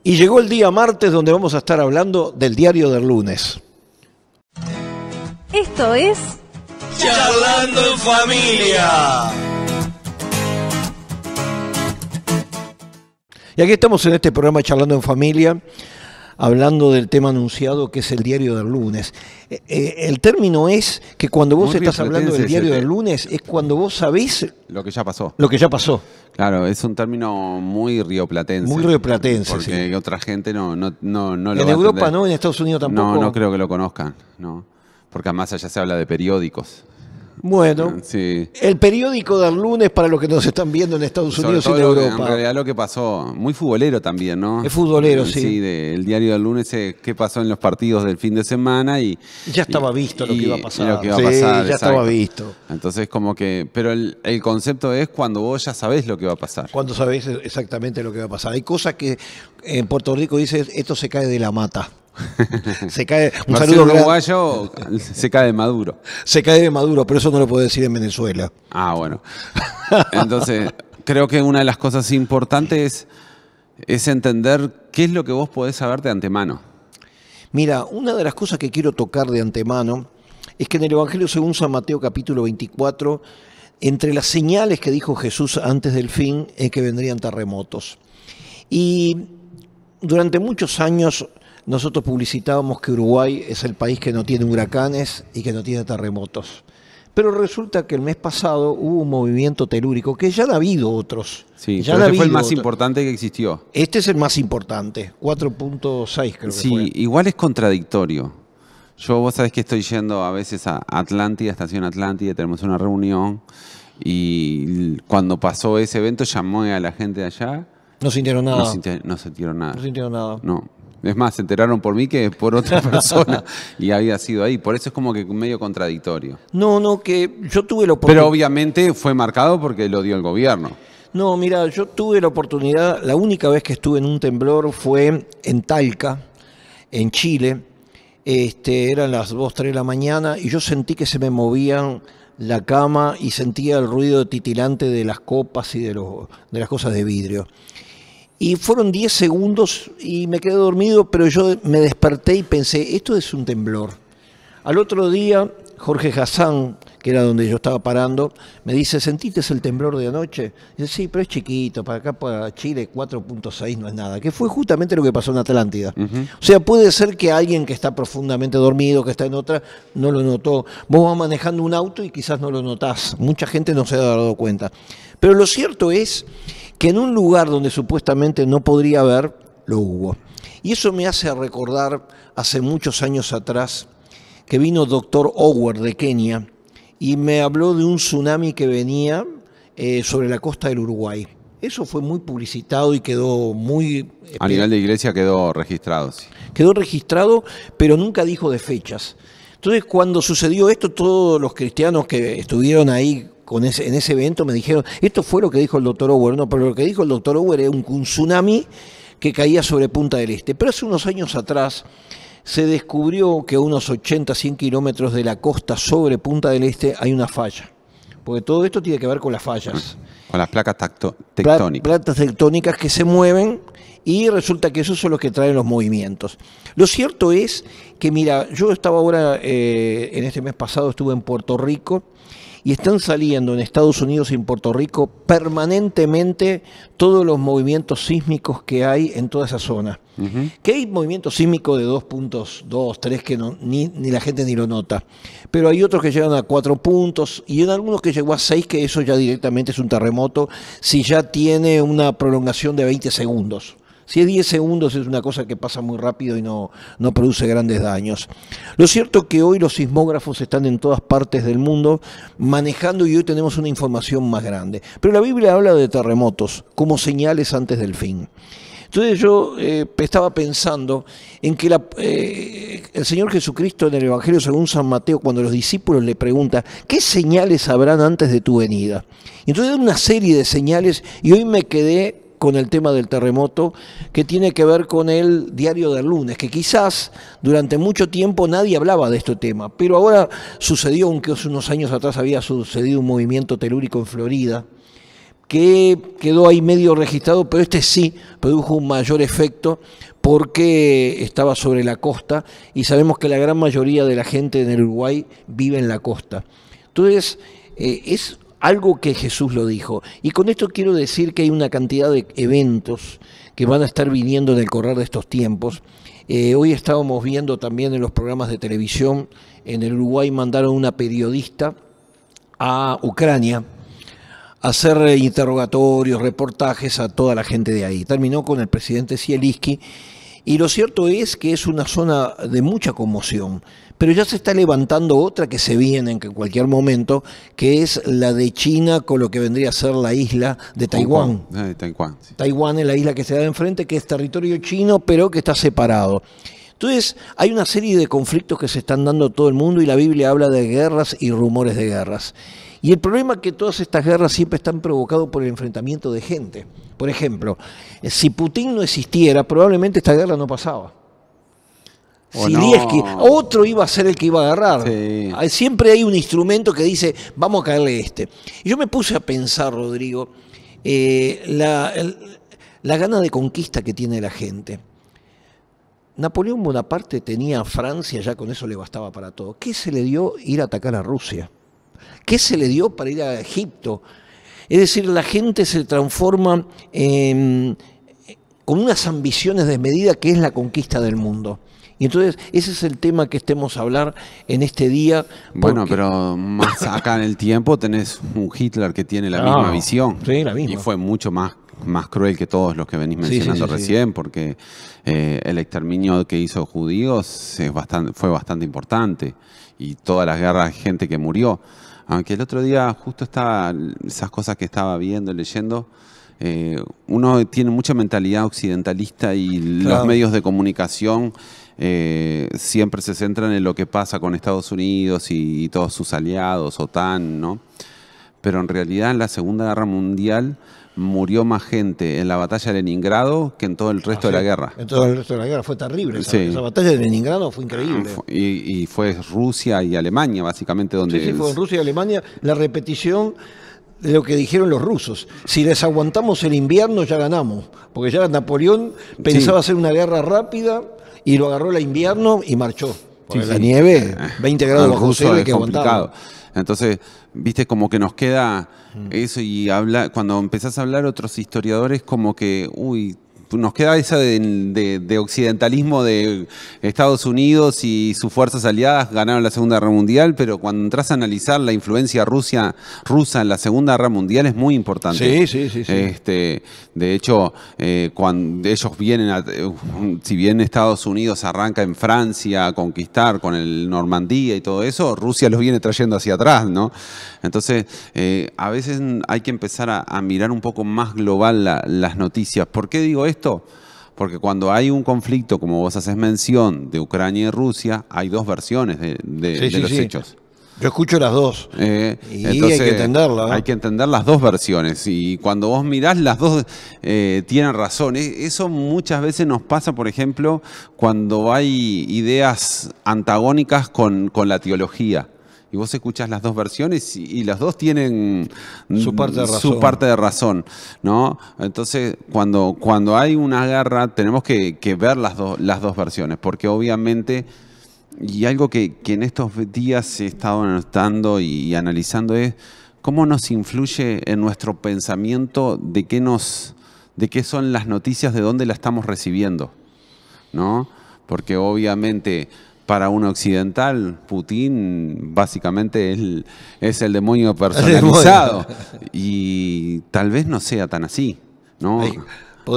Y llegó el día martes donde vamos a estar hablando del diario del lunes. Esto es Charlando en Familia. Y aquí estamos en este programa Charlando en Familia, hablando del tema anunciado que es el diario del lunes. El término es que cuando vos estás hablando del diario del lunes es cuando vos sabés lo que ya pasó. Lo que ya pasó. Claro, es un término muy rioplatense. Muy rioplatense, porque sí. Otra gente no lo va a En Europa entender. no, en Estados Unidos tampoco. No creo que lo conozcan, no. Porque además allá se habla de periódicos. Bueno, sí. El periódico del lunes para los que nos están viendo en Estados Unidos y en Europa. En realidad lo que pasó, muy futbolero también, ¿no? Es futbolero, sí. Sí, el diario del lunes, qué pasó en los partidos del fin de semana y... Ya estaba visto lo que iba a pasar. Lo que iba a pasar, ya estaba visto. Entonces como que, pero el concepto es cuando vos ya sabés lo que va a pasar. Cuando sabés exactamente lo que va a pasar. Hay cosas que en Puerto Rico dicen, esto se cae de la mata. Se cae, un saludo uruguayo se cae de Maduro. Se cae de Maduro, pero eso no lo puedo decir en Venezuela. Ah, bueno. Entonces, creo que una de las cosas importantes es entender qué es lo que vos podés saber de antemano. Mira, una de las cosas que quiero tocar de antemano es que en el Evangelio según San Mateo capítulo 24, entre las señales que dijo Jesús antes del fin es que vendrían terremotos. Y durante muchos años nosotros publicitábamos que Uruguay es el país que no tiene huracanes y que no tiene terremotos. Pero resulta que el mes pasado hubo un movimiento telúrico, que ya han habido otros. Sí, ya pero este fue el más otros. Importante que existió. Este es el más importante, 4.6 creo que sí, fue. Sí, igual es contradictorio. Vos sabés que estoy yendo a veces a Atlántida, Estación Atlántida, tenemos una reunión y cuando pasó ese evento llamé a la gente de allá. No sintieron nada. No sintieron nada. No sintieron nada. No. Es más, se enteraron por mí que por otra persona y había sido ahí. Por eso es como que medio contradictorio. No, que yo tuve la oportunidad. Pero obviamente fue marcado porque lo dio el gobierno. No, mira, yo tuve la oportunidad, la única vez que estuve en un temblor fue en Talca, en Chile. Eran las 2, 3 de la mañana y yo sentí que se me movían la cama y sentía el ruido titilante de las copas y de las cosas de vidrio. Y fueron 10 segundos y me quedé dormido, pero yo me desperté y pensé, esto es un temblor. Al otro día, Jorge Hassan, que era donde yo estaba parando, me dice, ¿sentiste el temblor de anoche? Y dice, sí, pero es chiquito, para acá, para Chile, 4.6 no es nada. Que fue justamente lo que pasó en Atlántida. O sea, puede ser que alguien que está profundamente dormido, que está en otra, no lo notó. Vos vas manejando un auto y quizás no lo notás. Mucha gente no se ha dado cuenta. Pero lo cierto es que en un lugar donde supuestamente no podría haber, lo hubo. Y eso me hace recordar hace muchos años atrás que vino Dr. Howard de Kenia y me habló de un tsunami que venía sobre la costa del Uruguay. Eso fue muy publicitado y quedó muy... A nivel de iglesia quedó registrado, sí. Quedó registrado, pero nunca dijo de fechas. Entonces, cuando sucedió esto, todos los cristianos que estuvieron ahí en ese evento me dijeron, esto fue lo que dijo el doctor Howard. No, pero lo que dijo el doctor Howard era un tsunami que caía sobre Punta del Este. Pero hace unos años atrás se descubrió que a unos 80, 100 kilómetros de la costa sobre Punta del Este hay una falla. Porque todo esto tiene que ver con las fallas. Con las placas tectónicas. Placas tectónicas que se mueven y resulta que esos son los que traen los movimientos. Lo cierto es que, mira, yo estaba ahora, en este mes pasado estuve en Puerto Rico y están saliendo en Estados Unidos y en Puerto Rico permanentemente todos los movimientos sísmicos que hay en toda esa zona. Que hay movimientos sísmicos de 2.2, 3 que ni la gente ni lo nota. Pero hay otros que llegan a 4 puntos y en algunos que llegó a 6, que eso ya directamente es un terremoto si ya tiene una prolongación de 20 segundos. Si es 10 segundos es una cosa que pasa muy rápido y no produce grandes daños. Lo cierto es que hoy los sismógrafos están en todas partes del mundo manejando y hoy tenemos una información más grande. Pero la Biblia habla de terremotos como señales antes del fin. Entonces yo estaba pensando en que el Señor Jesucristo en el Evangelio según San Mateo, cuando los discípulos le preguntan, ¿qué señales habrán antes de tu venida? Y entonces da una serie de señales y hoy me quedé con el tema del terremoto que tiene que ver con el diario del lunes, que quizás durante mucho tiempo nadie hablaba de este tema, pero ahora sucedió, aunque hace unos años atrás había sucedido un movimiento telúrico en Florida, que quedó ahí medio registrado, pero este sí produjo un mayor efecto porque estaba sobre la costa y sabemos que la gran mayoría de la gente en el Uruguay vive en la costa. Entonces, es algo que Jesús lo dijo. Y con esto quiero decir que hay una cantidad de eventos que van a estar viniendo en el correr de estos tiempos. Hoy estábamos viendo también en los programas de televisión, en el Uruguay mandaron una periodista a Ucrania a hacer interrogatorios, reportajes a toda la gente de ahí. Terminó con el presidente Zelensky y lo cierto es que es una zona de mucha conmoción, pero ya se está levantando otra que se viene en cualquier momento, que es la de China con lo que vendría a ser la isla de Taiwán. Taiwán, sí. Taiwán es la isla que se da enfrente, que es territorio chino, pero que está separado. Entonces, hay una serie de conflictos que se están dando en todo el mundo y la Biblia habla de guerras y rumores de guerras. Y el problema es que todas estas guerras siempre están provocadas por el enfrentamiento de gente. Por ejemplo, si Putin no existiera, probablemente esta guerra no pasaba. Zelensky, otro iba a ser el que iba a agarrar. Sí. Siempre hay un instrumento que dice, vamos a caerle este. Y yo me puse a pensar, Rodrigo, la gana de conquista que tiene la gente. Napoleón Bonaparte tenía a Francia, ya con eso le bastaba para todo. ¿Qué se le dio ir a atacar a Rusia? ¿Qué se le dio para ir a Egipto? Es decir, la gente se transforma con unas ambiciones desmedidas que es la conquista del mundo. Y entonces ese es el tema que estemos a hablar en este día. Bueno, pero más acá en el tiempo tenés un Hitler que tiene la misma visión. Sí, la misma. Y fue mucho más cruel que todos los que venís mencionando recién, porque el exterminio que hizo judíos fue bastante importante. Y todas las guerras, gente que murió. Aunque el otro día justo estaba, esas cosas que estaba viendo, leyendo, uno tiene mucha mentalidad occidentalista y los medios de comunicación siempre se centran en lo que pasa con Estados Unidos y todos sus aliados, OTAN, ¿no? Pero en realidad en la Segunda Guerra Mundial murió más gente en la batalla de Leningrado que en todo el resto de la guerra. En todo el resto de la guerra fue terrible. Esa batalla de Leningrado fue increíble. Y fue Rusia y Alemania, básicamente, donde... Sí, fue en Rusia y Alemania la repetición de lo que dijeron los rusos. Si les aguantamos el invierno, ya ganamos. Porque ya Napoleón pensaba hacer una guerra rápida y lo agarró el invierno y marchó. Porque la nieve, 20 grados bajo cero, hay que aguantarlo. Entonces, viste, como que nos queda eso y cuando empezás a hablar otros historiadores, como que, nos queda esa de occidentalismo de Estados Unidos y sus fuerzas aliadas ganaron la Segunda Guerra Mundial, pero cuando entras a analizar la influencia rusa en la Segunda Guerra Mundial es muy importante. Sí. De hecho, cuando ellos vienen, si bien Estados Unidos arranca en Francia a conquistar con el Normandía y todo eso, Rusia los viene trayendo hacia atrás, ¿no? Entonces, a veces hay que empezar a mirar un poco más global las noticias. ¿Por qué digo esto? Porque cuando hay un conflicto, como vos haces mención, de Ucrania y Rusia, hay dos versiones de los hechos. Yo escucho las dos. Y entonces, hay que entenderlas. Hay que entender las dos versiones. Y cuando vos mirás, las dos tienen razón. Eso muchas veces nos pasa, por ejemplo, cuando hay ideas antagónicas con la teología. Y vos escuchás las dos versiones y las dos tienen su parte de razón. ¿No? Entonces, cuando hay una guerra, tenemos que ver las dos versiones, porque obviamente, y algo que en estos días he estado anotando y analizando es cómo nos influye en nuestro pensamiento de qué son las noticias, de dónde las estamos recibiendo, ¿no? Porque obviamente, para un occidental, Putin básicamente es el demonio personalizado. Y tal vez no sea tan así, ¿no?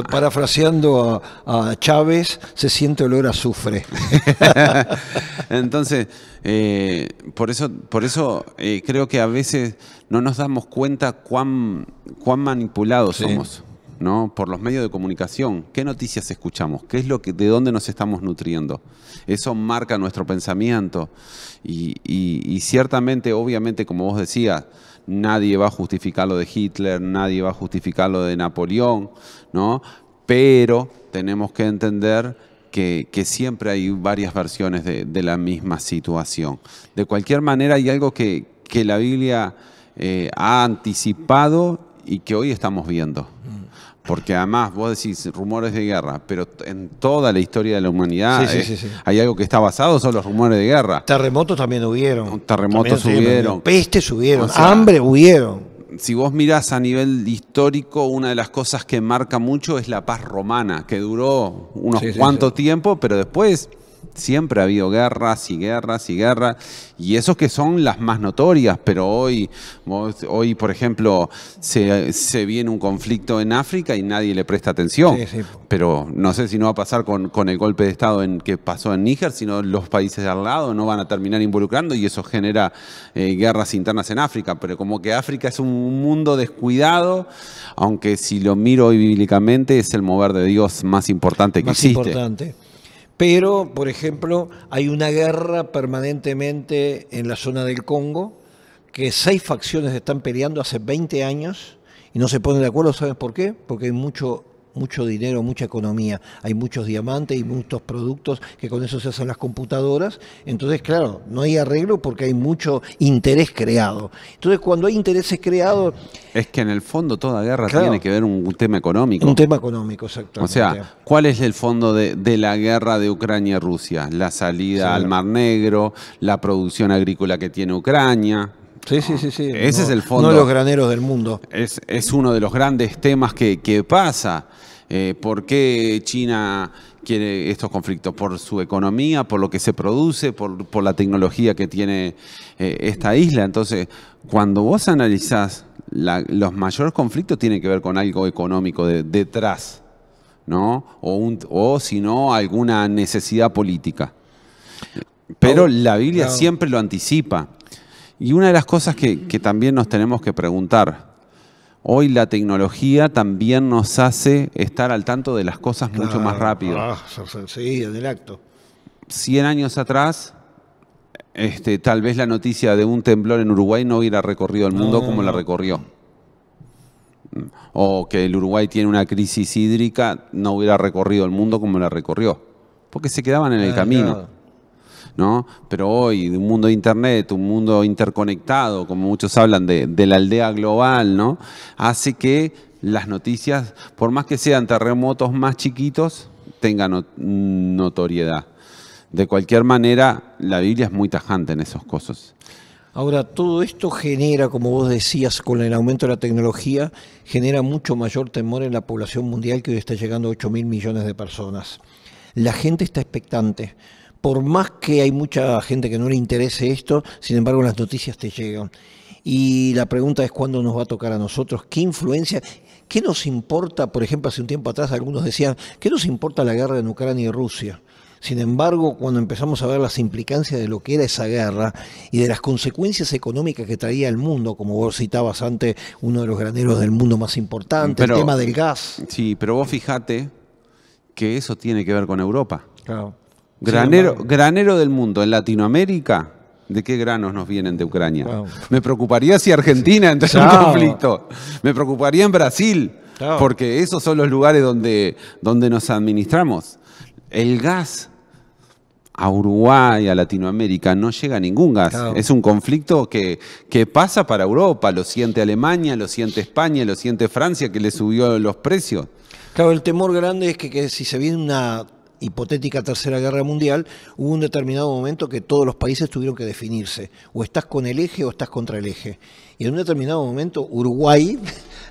Parafraseando a Chávez, se siente olor a azufre. Entonces, por eso creo que a veces no nos damos cuenta cuán manipulados somos, ¿no? Por los medios de comunicación. ¿Qué noticias escuchamos? ¿Qué es de dónde nos estamos nutriendo? Eso marca nuestro pensamiento. Y ciertamente, obviamente, como vos decías, nadie va a justificar lo de Hitler, nadie va a justificar lo de Napoleón, ¿no? Pero tenemos que entender que siempre hay varias versiones de la misma situación. De cualquier manera, hay algo que la Biblia ha anticipado y que hoy estamos viendo. Porque además vos decís rumores de guerra, pero en toda la historia de la humanidad hay algo que está basado, son los rumores de guerra. Terremotos también hubieron. Terremotos hubieron. Pestes hubieron. O sea, hambre hubieron. Si vos mirás a nivel histórico, una de las cosas que marca mucho es la paz romana, que duró unos cuantos tiempos, pero después siempre ha habido guerras y guerras y guerras, y esos que son las más notorias, pero hoy por ejemplo, se viene un conflicto en África y nadie le presta atención. Pero no sé si no va a pasar con el golpe de Estado que pasó en Níger, sino los países de al lado no van a terminar involucrando y eso genera guerras internas en África. Pero como que África es un mundo descuidado, aunque si lo miro hoy bíblicamente es el mover de Dios más importante que existe. Pero, por ejemplo, hay una guerra permanentemente en la zona del Congo, que 6 facciones están peleando hace 20 años y no se ponen de acuerdo. ¿Sabes por qué? Porque hay mucho dinero, mucha economía. Hay muchos diamantes y muchos productos que con eso se hacen las computadoras. Entonces, claro, no hay arreglo porque hay mucho interés creado. Entonces, cuando hay intereses creados... Es que en el fondo toda guerra tiene que ver un tema económico. Un tema económico, exactamente. O sea, ¿cuál es el fondo de la guerra de Ucrania y Rusia? La salida al Mar Negro, la producción agrícola que tiene Ucrania. Sí. Ese es el fondo. Uno de los graneros del mundo. Es uno de los grandes temas que pasa. ¿Por qué China quiere estos conflictos? Por su economía, por lo que se produce, por la tecnología que tiene esta isla. Entonces, cuando vos analizás, los mayores conflictos tienen que ver con algo económico detrás, ¿no? O si no, alguna necesidad política. Pero la Biblia siempre lo anticipa. Y una de las cosas que también nos tenemos que preguntar, hoy la tecnología también nos hace estar al tanto de las cosas mucho más rápido. Sí, en el acto. 100 años atrás, tal vez la noticia de un temblor en Uruguay no hubiera recorrido el mundo como la recorrió. O que el Uruguay tiene una crisis hídrica, no hubiera recorrido el mundo como la recorrió. Porque se quedaban en el camino. ¿No? Pero hoy, de un mundo de internet, un mundo interconectado, como muchos hablan de la aldea global, ¿no? Hace que las noticias, por más que sean terremotos más chiquitos, tengan notoriedad. De cualquier manera, la Biblia es muy tajante en esos cosas. Ahora, todo esto genera, como vos decías, con el aumento de la tecnología, genera mucho mayor temor en la población mundial, que hoy está llegando a 8.000 millones de personas. La gente está expectante. Por más que hay mucha gente que no le interese esto, sin embargo las noticias te llegan. Y la pregunta es cuándo nos va a tocar a nosotros, qué influencia, qué nos importa. Por ejemplo, hace un tiempo atrás algunos decían, ¿qué nos importa la guerra en Ucrania y Rusia? Sin embargo, cuando empezamos a ver las implicancias de lo que era esa guerra y de las consecuencias económicas que traía el mundo, como vos citabas antes, uno de los graneros del mundo más importantes, el tema del gas. Sí, pero vos fijate que eso tiene que ver con Europa. Claro. Granero del mundo en Latinoamérica, ¿de qué granos nos vienen de Ucrania? Me preocuparía si Argentina entra en un conflicto. Me preocuparía en Brasil, porque esos son los lugares donde nos administramos. El gas a Uruguay, a Latinoamérica, no llega ningún gas. Es un conflicto que pasa para Europa. Lo siente Alemania, lo siente España, lo siente Francia, que le subió los precios. Claro, el temor grande es que si se viene una hipotética tercera guerra mundial, hubo un determinado momento que todos los países tuvieron que definirse, o estás con el eje o estás contra el eje. Y en un determinado momento Uruguay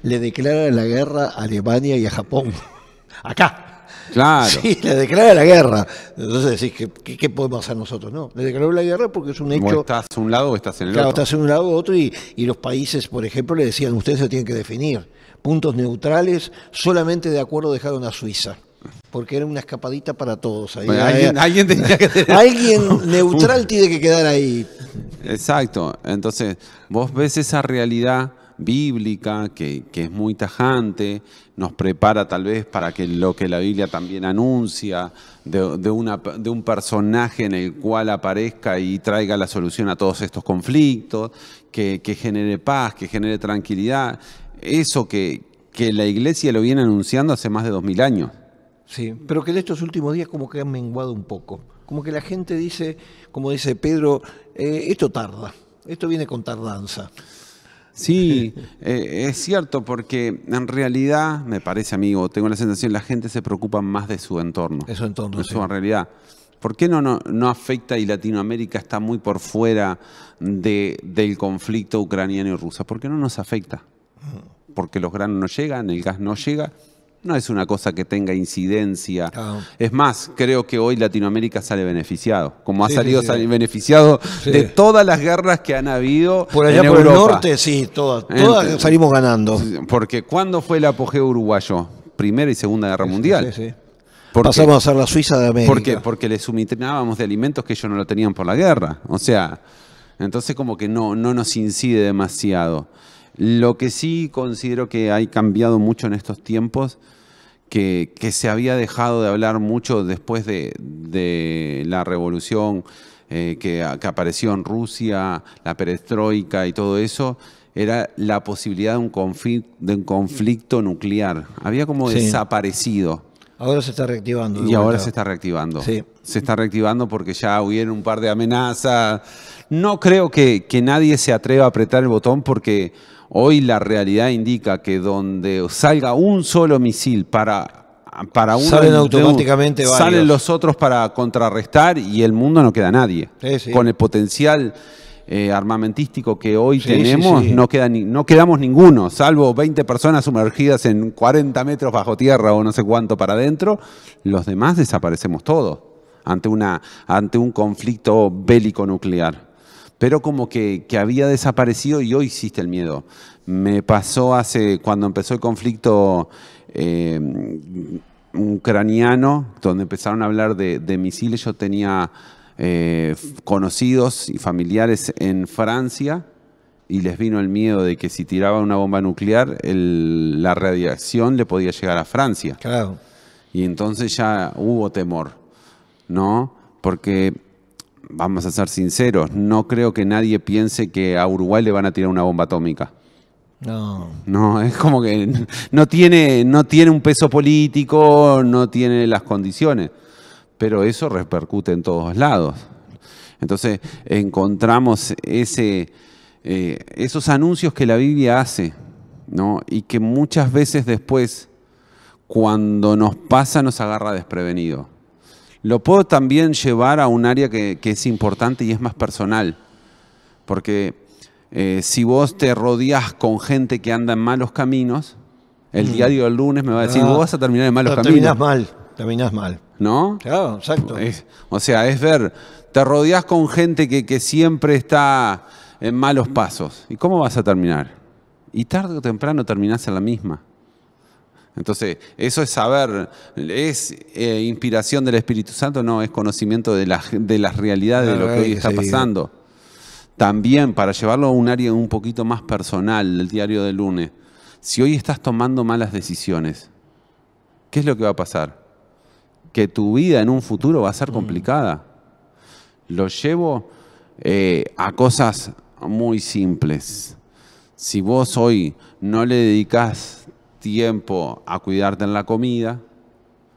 le declara la guerra a Alemania y a Japón. Acá. Claro. Sí, le declara la guerra. Entonces decís, ¿qué podemos hacer nosotros? No, le declaró la guerra porque es un hecho... O estás a un lado o estás en el otro. otro. Estás en un lado u otro y los países, por ejemplo, le decían, ustedes se tienen que definir. Puntos neutrales, solamente de acuerdo dejaron a Suiza. Porque era una escapadita para todos. Ahí, bueno, alguien tenía que tener... Alguien neutral tiene que quedar ahí. Exacto. Entonces, vos ves esa realidad bíblica que es muy tajante, nos prepara tal vez para que lo que la Biblia también anuncia, de un personaje en el cual aparezca y traiga la solución a todos estos conflictos, que genere paz, que genere tranquilidad. Eso que la Iglesia lo viene anunciando hace más de 2000 años. Sí, pero que en estos últimos días como que han menguado un poco. Como que la gente dice, como dice Pedro, esto tarda, esto viene con tardanza. Sí, es cierto, porque en realidad, me parece, amigo, tengo la sensación, la gente se preocupa más de su entorno. De su entorno, Eso en realidad. ¿Por qué no afecta y Latinoamérica está muy por fuera del conflicto ucraniano y ruso? ¿Por qué no nos afecta? Porque los granos no llegan, el gas no llega. No es una cosa que tenga incidencia. Es más, creo que hoy Latinoamérica sale beneficiado. Como ha salido beneficiado de todas las guerras que han habido por allá en por Europa. el norte, sí, todas salimos ganando. Porque ¿cuándo fue el apogeo uruguayo? Primera y Segunda Guerra Mundial. Sí. Pasamos a ser la Suiza de América. ¿Por qué? Porque le suministrábamos de alimentos que ellos no lo tenían por la guerra. O sea, entonces como que no nos incide demasiado. Lo que sí considero que ha cambiado mucho en estos tiempos, que se había dejado de hablar mucho después de la revolución que apareció en Rusia, la perestroika y todo eso, era la posibilidad de un conflicto nuclear. Había como desaparecido. Ahora se está reactivando. Y ahora se está reactivando. Sí. Se está reactivando porque ya hubieron un par de amenazas. No creo que nadie se atreva a apretar el botón porque hoy la realidad indica que donde salga un solo misil para uno... Salen automáticamente varios. Salen los otros para contrarrestar y el mundo no queda nadie. Sí. Con el potencial armamentístico que hoy tenemos, no quedamos ninguno, salvo 20 personas sumergidas en 40 metros bajo tierra o no sé cuánto para adentro. Los demás desaparecemos todos ante un conflicto bélico nuclear. Pero como que había desaparecido y hoy existe el miedo. Me pasó cuando empezó el conflicto ucraniano, donde empezaron a hablar de misiles. Yo tenía conocidos y familiares en Francia y les vino el miedo de que si tiraba una bomba nuclear, la radiación le podía llegar a Francia. Claro. Y entonces ya hubo temor, ¿no? Porque, vamos a ser sinceros, no creo que nadie piense que a Uruguay le van a tirar una bomba atómica. No, es como que no tiene un peso político, no tiene las condiciones. Pero eso repercute en todos lados. Entonces encontramos esos anuncios que la Biblia hace, ¿no? Y que muchas veces después, cuando nos pasa, nos agarra desprevenido. Lo puedo también llevar a un área que es importante y es más personal. Porque si vos te rodeás con gente que anda en malos caminos, el diario del lunes me va a decir, vos vas a terminar en malos caminos. Terminás mal. ¿No? Claro, exacto. Es ver, te rodeás con gente que siempre está en malos pasos. ¿Y cómo vas a terminar? Y tarde o temprano terminás en la misma. Entonces, eso es saber, ¿es inspiración del Espíritu Santo? No, es conocimiento de las realidades de lo que hoy está pasando. También, para llevarlo a un área un poquito más personal, del diario del lunes, si hoy estás tomando malas decisiones, ¿qué es lo que va a pasar? Que tu vida en un futuro va a ser complicada. Lo llevo a cosas muy simples. Si vos hoy no le dedicás tiempo a cuidarte en la comida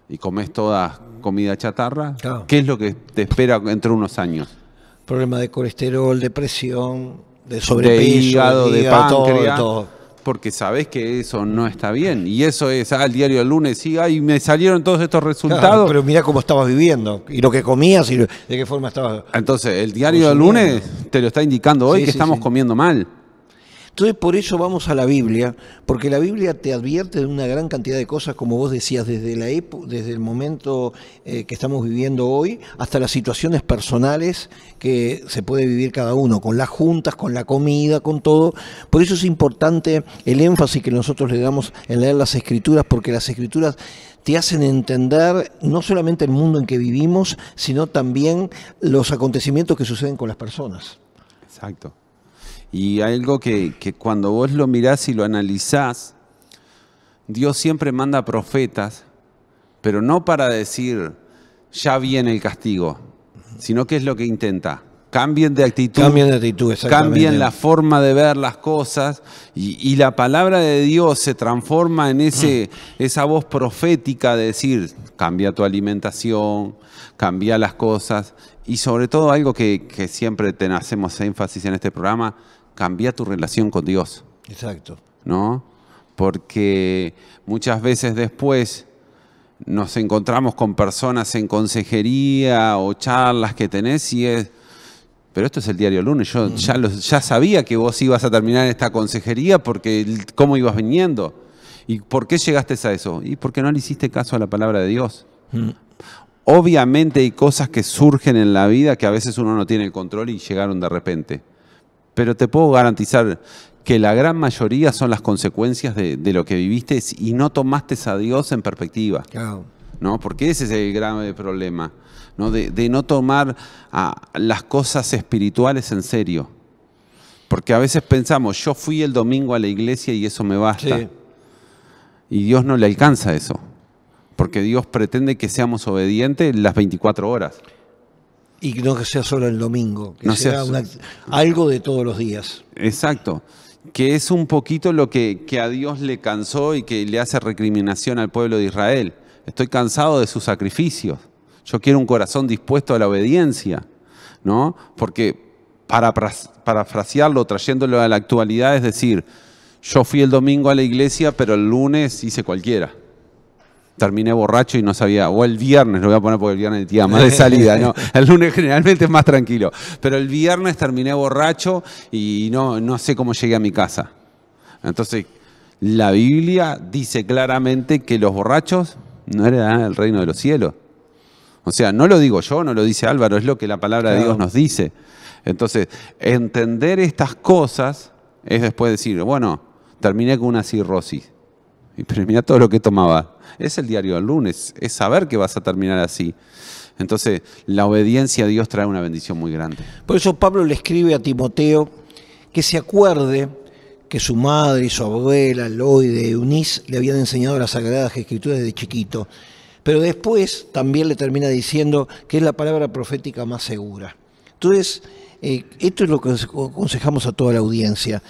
y comés toda comida chatarra, ¿qué es lo que te espera entre unos años? Problema de colesterol, de presión, de sobrepeso, hígado, de páncreas. todo. Porque sabés que eso no está bien. Y eso es, el diario del lunes, sí, me salieron todos estos resultados. Claro, pero mirá cómo estabas viviendo, y lo que comías, y de qué forma estabas. Entonces, el diario del lunes te lo está indicando hoy que estamos comiendo mal. Entonces, por eso vamos a la Biblia, porque la Biblia te advierte de una gran cantidad de cosas, como vos decías, desde el momento que estamos viviendo hoy, hasta las situaciones personales que se puede vivir cada uno, con las juntas, con la comida, con todo. Por eso es importante el énfasis que nosotros le damos en leer las Escrituras, porque las Escrituras te hacen entender no solamente el mundo en que vivimos, sino también los acontecimientos que suceden con las personas. Exacto. Y algo que cuando vos lo mirás y lo analizás, Dios siempre manda profetas, pero no para decir, ya viene el castigo, sino que es lo que intenta. Cambien de actitud, exactamente. Cambien la forma de ver las cosas y la palabra de Dios se transforma en esa voz profética de decir, cambia tu alimentación, cambia las cosas y sobre todo algo que siempre hacemos énfasis en este programa, cambia tu relación con Dios. Exacto. ¿No? Porque muchas veces después nos encontramos con personas en consejería o charlas que tenés y es, pero esto es el diario lunes, yo ya sabía que vos ibas a terminar esta consejería porque cómo ibas viniendo. ¿Y por qué llegaste a eso? Y porque no le hiciste caso a la palabra de Dios. Obviamente hay cosas que surgen en la vida que a veces uno no tiene el control y llegaron de repente. Pero te puedo garantizar que la gran mayoría son las consecuencias de lo que viviste y no tomaste a Dios en perspectiva. Claro. ¿No? Porque ese es el grave problema, ¿no? De no tomar las cosas espirituales en serio. Porque a veces pensamos, yo fui el domingo a la iglesia y eso me basta. Sí. Y Dios no le alcanza eso. Porque Dios pretende que seamos obedientes las 24 horas. Y no que sea solo el domingo, que No sea algo de todos los días. Exacto. Que es un poquito lo que a Dios le cansó y que le hace recriminación al pueblo de Israel. Estoy cansado de sus sacrificios. Yo quiero un corazón dispuesto a la obediencia, ¿no? Porque para parafrasearlo, trayéndolo a la actualidad, es decir, yo fui el domingo a la iglesia, pero el lunes hice cualquiera. Terminé borracho y no sabía, o el viernes, lo voy a poner porque el viernes tía más de salida, ¿no? El lunes generalmente es más tranquilo, pero el viernes terminé borracho y no sé cómo llegué a mi casa. Entonces, la Biblia dice claramente que los borrachos no heredarán el reino de los cielos. O sea, no lo digo yo, no lo dice Álvaro, es lo que la palabra de Dios nos dice. Entonces, entender estas cosas es después decir, bueno, terminé con una cirrosis. Pero mira todo lo que tomaba. Es el diario del lunes, es saber que vas a terminar así. Entonces, la obediencia a Dios trae una bendición muy grande. Por eso Pablo le escribe a Timoteo que se acuerde que su madre y su abuela, Loide, Eunice, le habían enseñado las Sagradas Escrituras desde chiquito. Pero después también le termina diciendo que es la palabra profética más segura. Entonces, esto es lo que aconsejamos a toda la audiencia.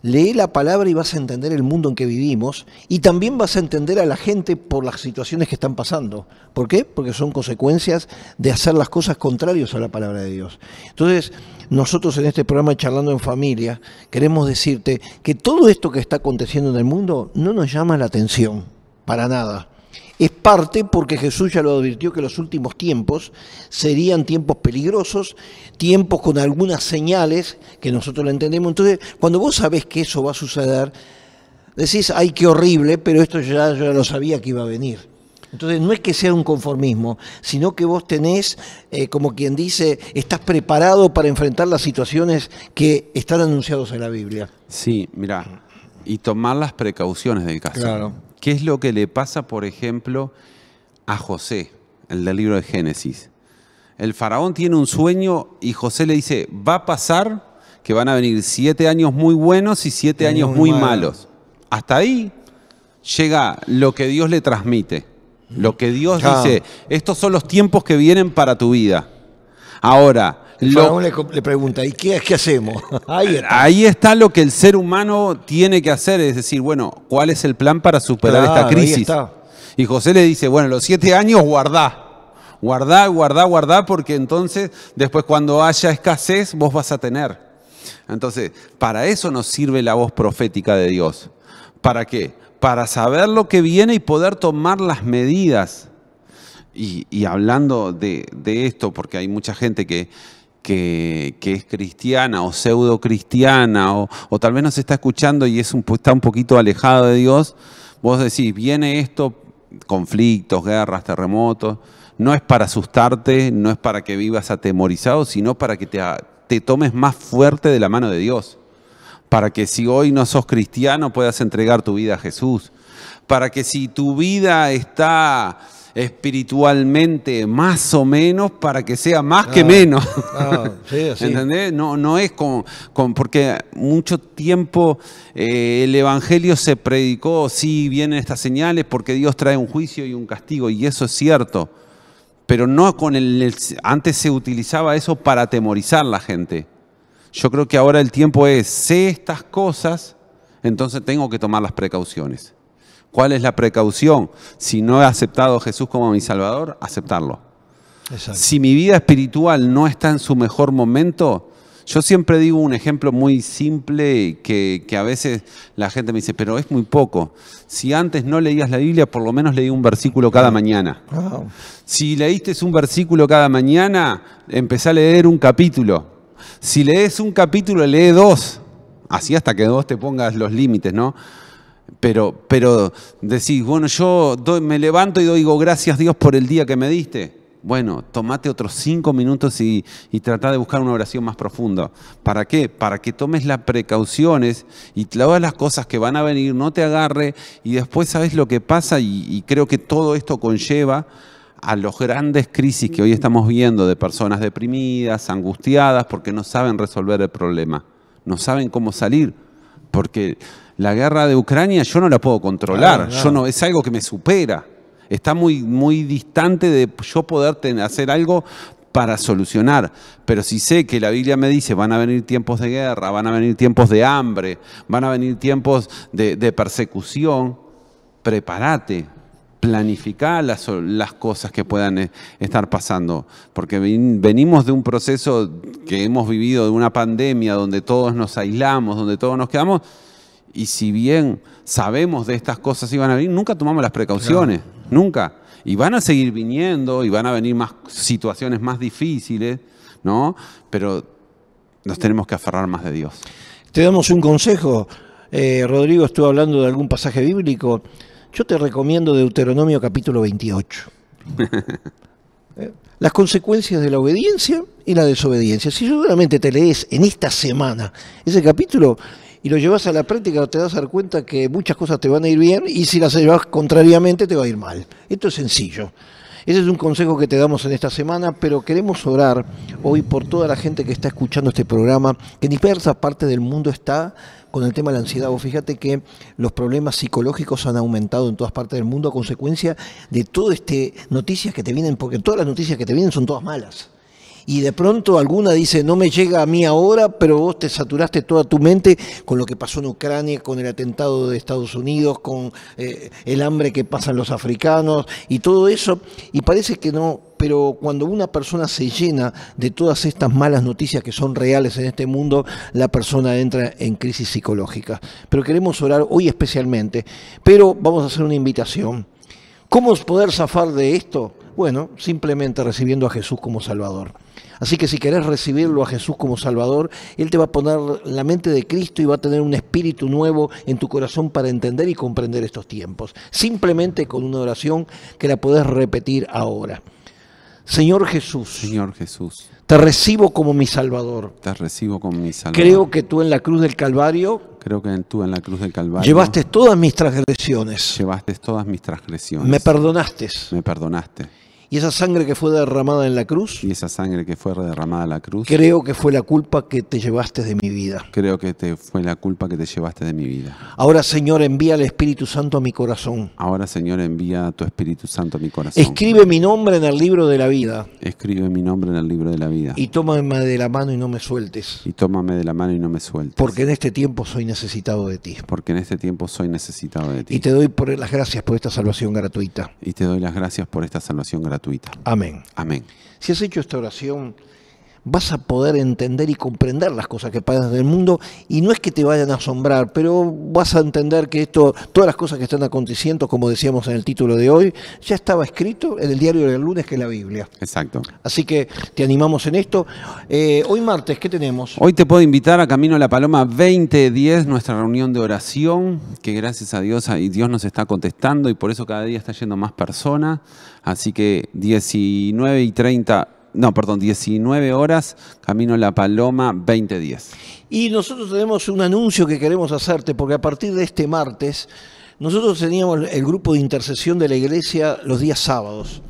Lee la palabra y vas a entender el mundo en que vivimos y también vas a entender a la gente por las situaciones que están pasando. ¿Por qué? Porque son consecuencias de hacer las cosas contrarias a la palabra de Dios. Entonces, nosotros en este programa Charlando en Familia queremos decirte que todo esto que está aconteciendo en el mundo no nos llama la atención, para nada. Es parte porque Jesús ya lo advirtió que los últimos tiempos serían tiempos peligrosos, tiempos con algunas señales que nosotros lo entendemos. Entonces, cuando vos sabés que eso va a suceder, decís, ay, qué horrible, pero esto yo ya lo sabía que iba a venir. Entonces, no es que sea un conformismo, sino que vos tenés, como quien dice, estás preparado para enfrentar las situaciones que están anunciadas en la Biblia. Sí, mirá, y tomar las precauciones del caso. Claro. ¿Qué es lo que le pasa, por ejemplo, a José, el del libro de Génesis? El faraón tiene un sueño y José le dice, va a pasar que van a venir 7 años muy buenos y 7 años muy malos. Hasta ahí llega lo que Dios le transmite. Lo que Dios dice, estos son los tiempos que vienen para tu vida. Ahora, el faraón le pregunta, ¿y qué hacemos? Ahí está lo que el ser humano tiene que hacer, es decir, bueno, ¿cuál es el plan para superar esta crisis? Y José le dice, bueno, los 7 años guardá, porque entonces después cuando haya escasez vos vas a tener. Entonces, para eso nos sirve la voz profética de Dios. ¿Para qué? Para saber lo que viene y poder tomar las medidas. Y hablando de esto, porque hay mucha gente que es cristiana o pseudo cristiana o tal vez nos está escuchando y está un poquito alejado de Dios, vos decís, viene esto, conflictos, guerras, terremotos, no es para asustarte, no es para que vivas atemorizado, sino para que te tomes más fuerte de la mano de Dios, para que si hoy no sos cristiano puedas entregar tu vida a Jesús, para que si tu vida está espiritualmente más o menos, para que sea más que menos. Sí, así. ¿Entendés? No es porque mucho tiempo el evangelio se predicó, sí, vienen estas señales porque Dios trae un juicio y un castigo, y eso es cierto, pero no antes se utilizaba eso para atemorizar a la gente. Yo creo que ahora el tiempo es, sé estas cosas, entonces tengo que tomar las precauciones. ¿Cuál es la precaución? Si no he aceptado a Jesús como mi Salvador, aceptarlo. Exacto. Si mi vida espiritual no está en su mejor momento, Yo siempre digo un ejemplo muy simple que a veces la gente me dice, pero es muy poco. Si antes no leías la Biblia, por lo menos leí un versículo cada mañana. Wow. Si leíste un versículo cada mañana, empezá a leer un capítulo. Si lees un capítulo, lee 2. Así hasta que vos te pongas los límites, ¿no? Pero decís, bueno, me levanto y digo, gracias Dios por el día que me diste. Bueno, tomate otros 5 minutos y trata de buscar una oración más profunda. ¿Para qué? Para que tomes las precauciones y todas las cosas que van a venir no te agarre y después sabes lo que pasa y creo que todo esto conlleva a los grandes crisis que hoy estamos viendo de personas deprimidas, angustiadas, porque no saben resolver el problema, no saben cómo salir, porque la guerra de Ucrania yo no la puedo controlar, es algo que me supera. Está muy, muy distante de yo poder hacer algo para solucionar. Pero si sé que la Biblia me dice van a venir tiempos de guerra, van a venir tiempos de hambre, van a venir tiempos de persecución, prepárate, planificá las cosas que puedan estar pasando. Porque venimos de un proceso que hemos vivido, de una pandemia donde todos nos aislamos, donde todos nos quedamos. Y si bien sabemos de estas cosas iban a venir, nunca tomamos las precauciones, nunca. Y van a seguir viniendo y van a venir más situaciones más difíciles, ¿no? Pero nos tenemos que aferrar más de Dios. Te damos un consejo. Rodrigo estuvo hablando de algún pasaje bíblico. Yo te recomiendo Deuteronomio capítulo 28. Las consecuencias de la obediencia y la desobediencia. Si seguramente te lees en esta semana ese capítulo y lo llevas a la práctica, te vas a dar cuenta que muchas cosas te van a ir bien y si las llevas contrariamente te va a ir mal. Esto es sencillo. Ese es un consejo que te damos en esta semana, pero queremos orar hoy por toda la gente que está escuchando este programa, que en diversas partes del mundo está con el tema de la ansiedad. Vos fíjate que los problemas psicológicos han aumentado en todas partes del mundo a consecuencia de todas estas noticias que te vienen, porque todas las noticias que te vienen son todas malas. Y de pronto alguna dice, no me llega a mí ahora, pero vos te saturaste toda tu mente con lo que pasó en Ucrania, con el atentado de Estados Unidos, con el hambre que pasan los africanos y todo eso. Y parece que no, pero cuando una persona se llena de todas estas malas noticias que son reales en este mundo, la persona entra en crisis psicológica. Pero queremos orar hoy especialmente, pero vamos a hacer una invitación. ¿Cómo poder zafar de esto? Bueno, simplemente recibiendo a Jesús como Salvador. Así que si querés recibirlo a Jesús como Salvador, Él te va a poner la mente de Cristo y va a tener un espíritu nuevo en tu corazón para entender y comprender estos tiempos. Simplemente con una oración que la podés repetir ahora. Señor Jesús, te recibo como mi Salvador. Te recibo como mi Salvador. Creo que tú en la cruz del Calvario llevaste todas mis transgresiones. Me perdonaste. Y esa sangre que fue derramada en la cruz, creo que fue la culpa que te llevaste de mi vida. Ahora, Señor, envía el Espíritu Santo a mi corazón. Escribe mi nombre en el libro de la vida. Y tómame de la mano y no me sueltes. Porque en este tiempo soy necesitado de ti. Y te doy las gracias por esta salvación gratuita. Amén. Amén. Si has hecho esta oración, vas a poder entender y comprender las cosas que pasan del mundo, y no es que te vayan a asombrar, pero vas a entender que todas las cosas que están aconteciendo, como decíamos en el título de hoy, ya estaba escrito en el diario del lunes, que es la Biblia. Exacto. Así que te animamos en esto. Hoy martes, ¿qué tenemos? Hoy te puedo invitar a Camino a la Paloma 2010, nuestra reunión de oración, que gracias a Dios Dios nos está contestando y por eso cada día está yendo más personas. Así que 19 horas, Camino a la Paloma 2010. Y nosotros tenemos un anuncio que queremos hacerte, porque a partir de este martes, nosotros teníamos el grupo de intercesión de la iglesia los días sábados.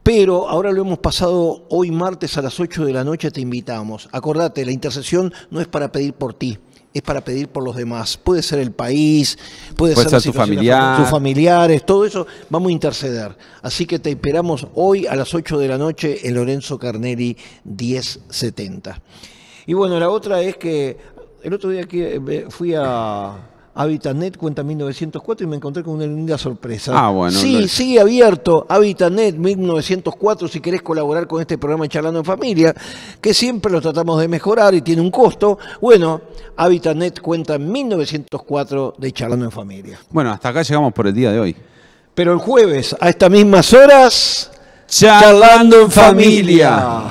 Pero ahora lo hemos pasado hoy martes a las 8 de la noche, te invitamos. Acordate, la intercesión no es para pedir por ti, es para pedir por los demás. Puede ser el país, puede ser tu familiar, tus familiares, todo eso vamos a interceder. Así que te esperamos hoy a las 8 de la noche en Lorenzo Carnelli 1070. Y bueno, la otra es que el otro día que fui a HabitatNet cuenta 1904 y me encontré con una linda sorpresa. Ah, bueno. Sí, sigue abierto HabitatNet 1904 si querés colaborar con este programa Charlando en Familia, que siempre lo tratamos de mejorar y tiene un costo. Bueno, HabitatNet cuenta 1904 de Charlando en Familia. Bueno, hasta acá llegamos por el día de hoy. Pero el jueves, a estas mismas horas, Charlando en Familia.